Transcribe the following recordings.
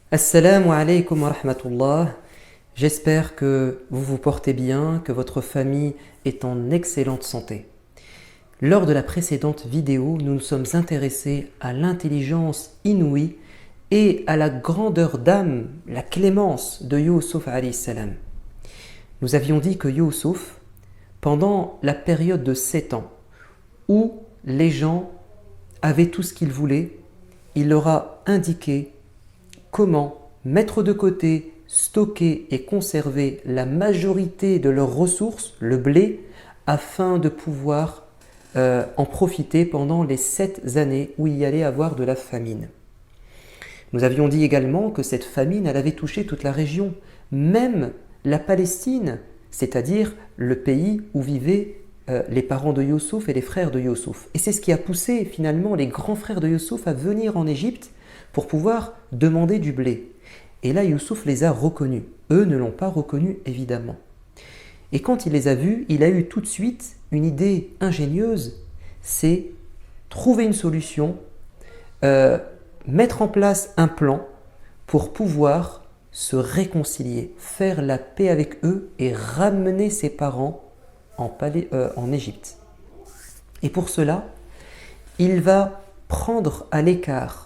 Assalamu alaikum wa rahmatullah. J'espère que vous vous portez bien, que votre famille est en excellente santé. Lors de la précédente vidéo, nous nous sommes intéressés à l'intelligence inouïe et à la grandeur d'âme, la clémence de Youssouf alayhi salam. Nous avions dit que Youssouf, pendant la période de 7 ans, où les gens avaient tout ce qu'ils voulaient, il leur a indiqué comment mettre de côté, stocker et conserver la majorité de leurs ressources, le blé, afin de pouvoir en profiter pendant les 7 années où il y allait avoir de la famine. Nous avions dit également que cette famine, elle avait touché toute la région, même la Palestine, c'est-à-dire le pays où vivaient les parents de Youssouf et les frères de Youssouf. Et c'est ce qui a poussé finalement les grands frères de Youssouf à venir en Égypte pour pouvoir demander du blé. Et là, Youssouf les a reconnus. Eux ne l'ont pas reconnu, évidemment. Et quand il les a vus, il a eu tout de suite une idée ingénieuse, c'est trouver une solution, mettre en place un plan pour pouvoir se réconcilier, faire la paix avec eux et ramener ses parents en Égypte. Et pour cela, il va prendre à l'écart,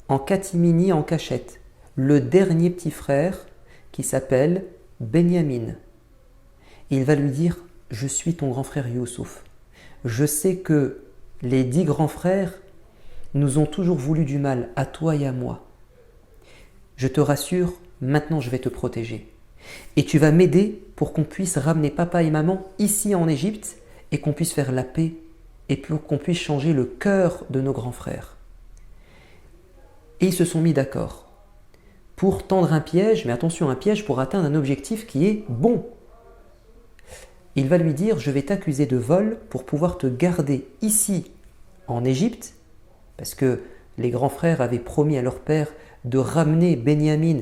en catimini, en cachette, le dernier petit frère qui s'appelle Benyamin. Il va lui dire « Je suis ton grand frère Youssouf. Je sais que les 10 grands frères nous ont toujours voulu du mal, à toi et à moi. Je te rassure, maintenant je vais te protéger. Et tu vas m'aider pour qu'on puisse ramener papa et maman ici en Égypte et qu'on puisse faire la paix et pour qu'on puisse changer le cœur de nos grands frères. » Et ils se sont mis d'accord pour tendre un piège, mais attention, un piège pour atteindre un objectif qui est bon. Il va lui dire « Je vais t'accuser de vol pour pouvoir te garder ici en Égypte, parce que les grands frères avaient promis à leur père de ramener Benyamin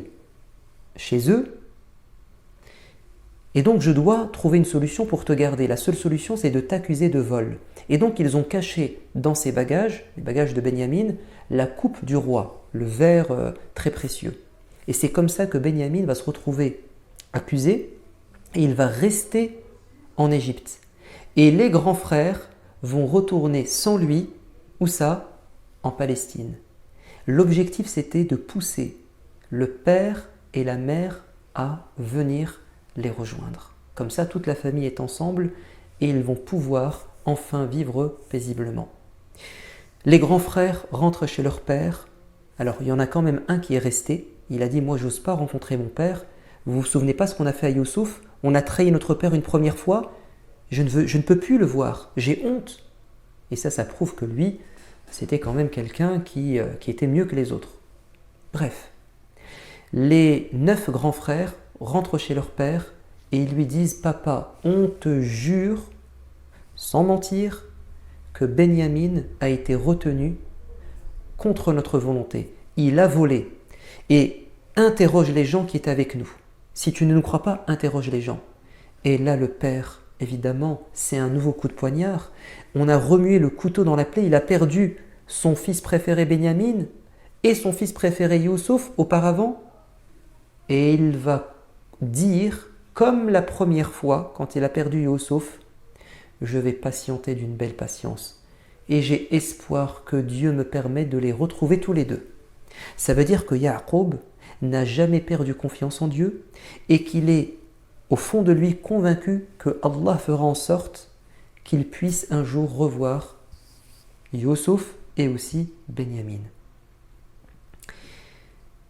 chez eux. Et donc je dois trouver une solution pour te garder. La seule solution, c'est de t'accuser de vol. » Et donc ils ont caché dans ses bagages, les bagages de Benyamin, la coupe du roi, le verre très précieux. Et c'est comme ça que Benyamin va se retrouver accusé et il va rester en Égypte. Et les grands frères vont retourner sans lui, où ça? En Palestine. L'objectif, c'était de pousser le père et la mère à venir les rejoindre. Comme ça, toute la famille est ensemble et ils vont pouvoir enfin vivre paisiblement. Les grands frères rentrent chez leur père. Alors, il y en a quand même un qui est resté. Il a dit « Moi, j'ose pas rencontrer mon père. Vous vous souvenez pas ce qu'on a fait à Youssouf? On a trahi notre père une première fois. Je ne peux plus le voir. J'ai honte. » Et ça prouve que lui, c'était quand même quelqu'un qui était mieux que les autres. Bref, les 9 grands frères rentrent chez leur père et ils lui disent « Papa, on te jure, sans mentir, que Benyamin a été retenu contre notre volonté. Il a volé. Et interroge les gens qui étaient avec nous. Si tu ne nous crois pas, interroge les gens. » Et là, le père, évidemment, c'est un nouveau coup de poignard. On a remué le couteau dans la plaie. Il a perdu son fils préféré Benyamin et son fils préféré Youssouf auparavant. Et il va dire, comme la première fois, quand il a perdu Youssouf, « Je vais patienter d'une belle patience. Et j'ai espoir que Dieu me permette de les retrouver tous les deux. » Ça veut dire que Ya'qub n'a jamais perdu confiance en Dieu et qu'il est au fond de lui convaincu que Allah fera en sorte qu'il puisse un jour revoir Youssouf et aussi Benyamin.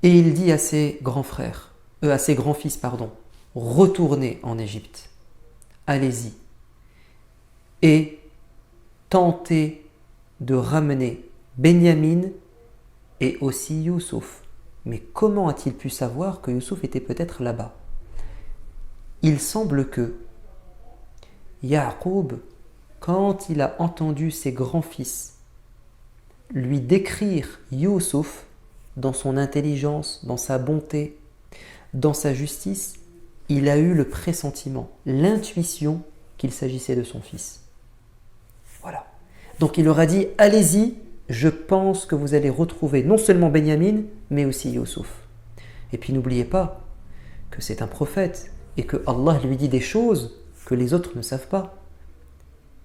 Et il dit à ses grands frères, à ses grands-fils, retournez en Égypte, allez-y et tentez de ramener Benyamin et aussi Youssouf. Mais comment a-t-il pu savoir que Youssouf était peut-être là-bas? Il semble que Ya'qub, quand il a entendu ses grands-fils lui décrire Youssouf dans son intelligence, dans sa bonté, dans sa justice, il a eu le pressentiment, l'intuition qu'il s'agissait de son fils. Voilà. Donc il leur a dit « Allez-y, je pense que vous allez retrouver non seulement Benyamin, mais aussi Youssouf. » Et puis n'oubliez pas que c'est un prophète et que Allah lui dit des choses que les autres ne savent pas.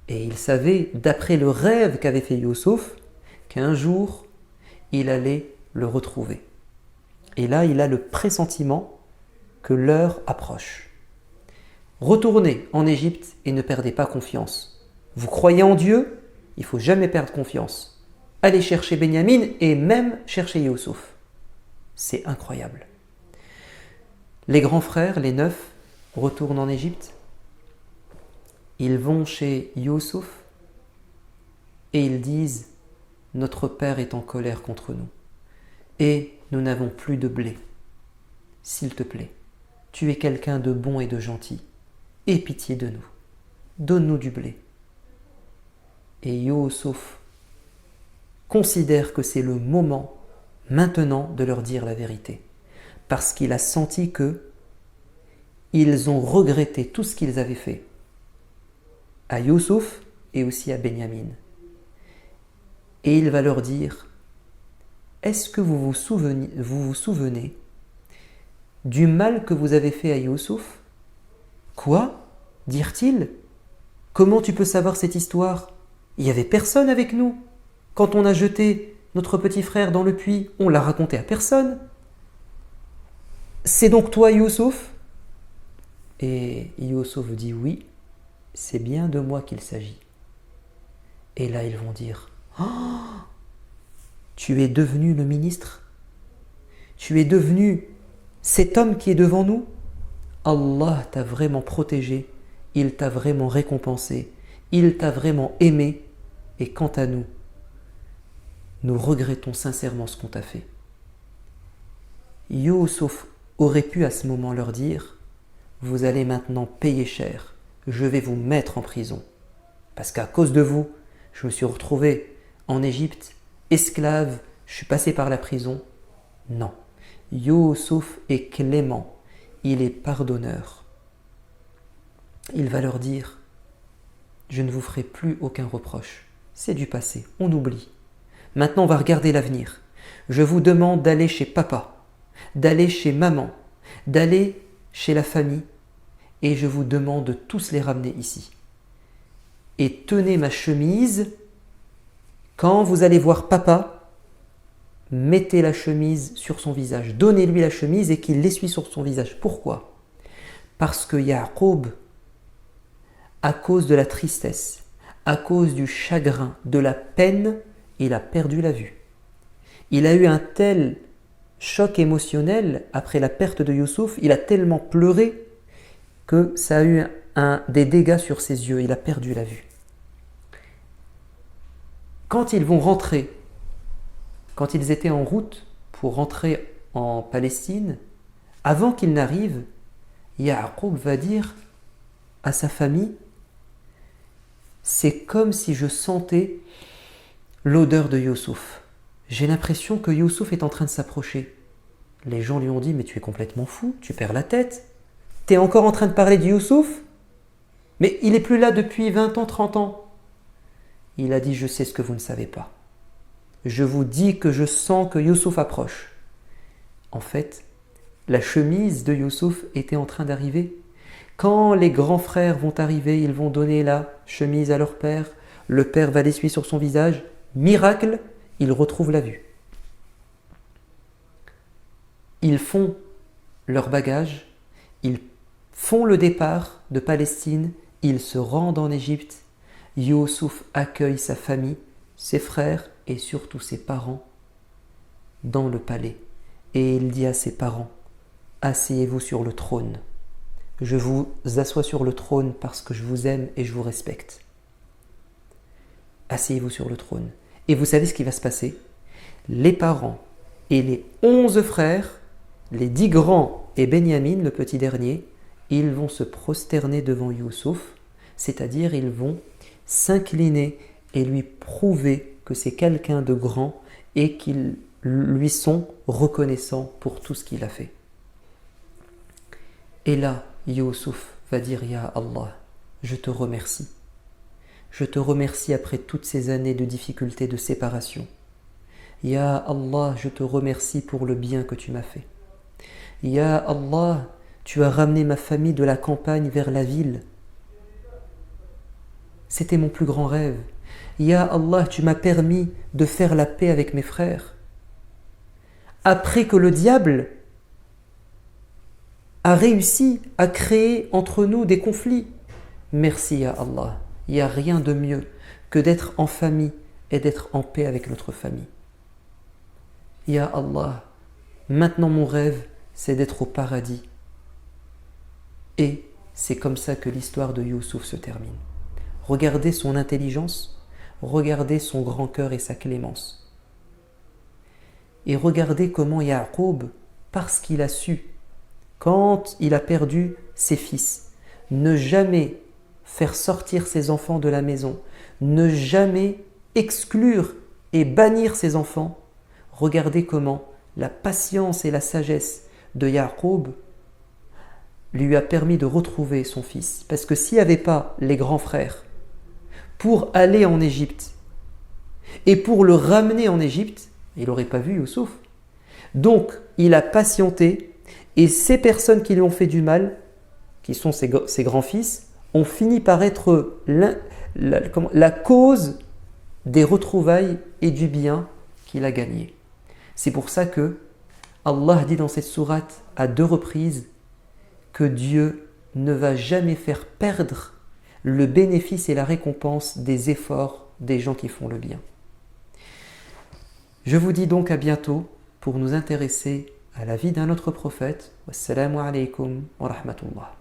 Et il savait, d'après le rêve qu'avait fait Youssouf, qu'un jour, il allait le retrouver. Et là, il a le pressentiment que l'heure approche. Retournez en Égypte et ne perdez pas confiance. Vous croyez en Dieu, il ne faut jamais perdre confiance. Allez chercher Benyamin et même chercher Youssouf. C'est incroyable. Les grands frères, les 9, retournent en Égypte. Ils vont chez Youssouf et ils disent « Notre père est en colère contre nous et nous n'avons plus de blé. S'il te plaît, tu es quelqu'un de bon et de gentil. Aie pitié de nous. Donne-nous du blé. » Et Youssouf considère que c'est le moment maintenant de leur dire la vérité. Parce qu'il a senti que ils ont regretté tout ce qu'ils avaient fait à Youssouf et aussi à Benyamin. Et il va leur dire « Est-ce que vous vous souvenez du mal que vous avez fait à Youssouf ?»« Quoi ?» dirent-ils. « Comment tu peux savoir cette histoire ? Il n'y avait personne avec nous. Quand on a jeté notre petit frère dans le puits, on l'a raconté à personne. C'est donc toi, Youssouf ?» Et Youssouf dit « Oui, c'est bien de moi qu'il s'agit. » Et là, ils vont dire « Oh, tu es devenu le ministre ? Tu es devenu cet homme qui est devant nous ? Allah t'a vraiment protégé, il t'a vraiment récompensé, il t'a vraiment aimé, et quant à nous, nous regrettons sincèrement ce qu'on t'a fait. » Youssouf aurait pu à ce moment leur dire « Vous allez maintenant payer cher, je vais vous mettre en prison. Parce qu'à cause de vous, je me suis retrouvé en Égypte, esclave, je suis passé par la prison. » Non, Youssouf est clément, il est pardonneur. Il va leur dire « Je ne vous ferai plus aucun reproche, c'est du passé, on oublie. Maintenant on va regarder l'avenir. Je vous demande d'aller chez papa, d'aller chez maman, d'aller chez la famille, et je vous demande de tous les ramener ici. Et tenez ma chemise, quand vous allez voir papa, mettez la chemise sur son visage, donnez-lui la chemise et qu'il l'essuie sur son visage. Pourquoi ? Parce que Ya'qub, à cause de la tristesse, à cause du chagrin, de la peine, il a perdu la vue. Il a eu un tel choc émotionnel après la perte de Youssouf, il a tellement pleuré que ça a eu des dégâts sur ses yeux, il a perdu la vue. Quand ils vont rentrer, quand ils étaient en route pour rentrer en Palestine, avant qu'ils n'arrivent, Ya'qub va dire à sa famille « C'est comme si je sentais l'odeur de Youssouf. J'ai l'impression que Youssouf est en train de s'approcher. » Les gens lui ont dit « Mais tu es complètement fou, tu perds la tête. Tu es encore en train de parler de Youssouf ? Mais il n'est plus là depuis 20 ans, 30 ans. » Il a dit « Je sais ce que vous ne savez pas. Je vous dis que je sens que Youssouf approche. » En fait, la chemise de Youssouf était en train d'arriver. Quand les grands frères vont arriver, ils vont donner la chemise à leur père. Le père va l'essuyer sur son visage. Miracle, il retrouve la vue. Ils font leur bagage, ils font le départ de Palestine, ils se rendent en Égypte. Youssouf accueille sa famille, ses frères et surtout ses parents dans le palais. Et il dit à ses parents, « Asseyez-vous sur le trône. Je vous assois sur le trône parce que je vous aime et je vous respecte. Asseyez-vous sur le trône. » Et vous savez ce qui va se passer ? Les parents et les 11 frères, les 10 grands et Benyamin, le petit dernier, ils vont se prosterner devant Youssouf, c'est-à-dire ils vont s'incliner et lui prouver que c'est quelqu'un de grand et qu'ils lui sont reconnaissants pour tout ce qu'il a fait. Et là, Youssouf va dire « Ya Allah, je te remercie. Je te remercie après toutes ces années de difficultés, de séparation. Ya Allah, je te remercie pour le bien que tu m'as fait. Ya Allah, tu as ramené ma famille de la campagne vers la ville. C'était mon plus grand rêve. Ya Allah, tu m'as permis de faire la paix avec mes frères. Après que le diable a réussi à créer entre nous des conflits. Merci Ya Allah. Il n'y a rien de mieux que d'être en famille et d'être en paix avec notre famille. Ya Allah, maintenant mon rêve, c'est d'être au paradis. Et c'est comme ça que l'histoire de Youssouf se termine. Regardez son intelligence, regardez son grand cœur et sa clémence. Et regardez comment Ya'qub, parce qu'il a su, quand il a perdu ses fils, ne jamais faire sortir ses enfants de la maison, ne jamais exclure et bannir ses enfants, regardez comment la patience et la sagesse de Ya'qub lui a permis de retrouver son fils. Parce que s'il n'y avait pas les grands frères pour aller en Égypte et pour le ramener en Égypte, il n'aurait pas vu Youssouf. Donc, il a patienté et ces personnes qui lui ont fait du mal, qui sont ses grands-fils, ont fini par être la cause des retrouvailles et du bien qu'il a gagné. C'est pour ça que Allah dit dans cette sourate à 2 reprises que Dieu ne va jamais faire perdre le bénéfice et la récompense des efforts des gens qui font le bien. Je vous dis donc à bientôt pour nous intéresser à la vie d'un autre prophète. Wassalamu alaikum wa rahmatullah.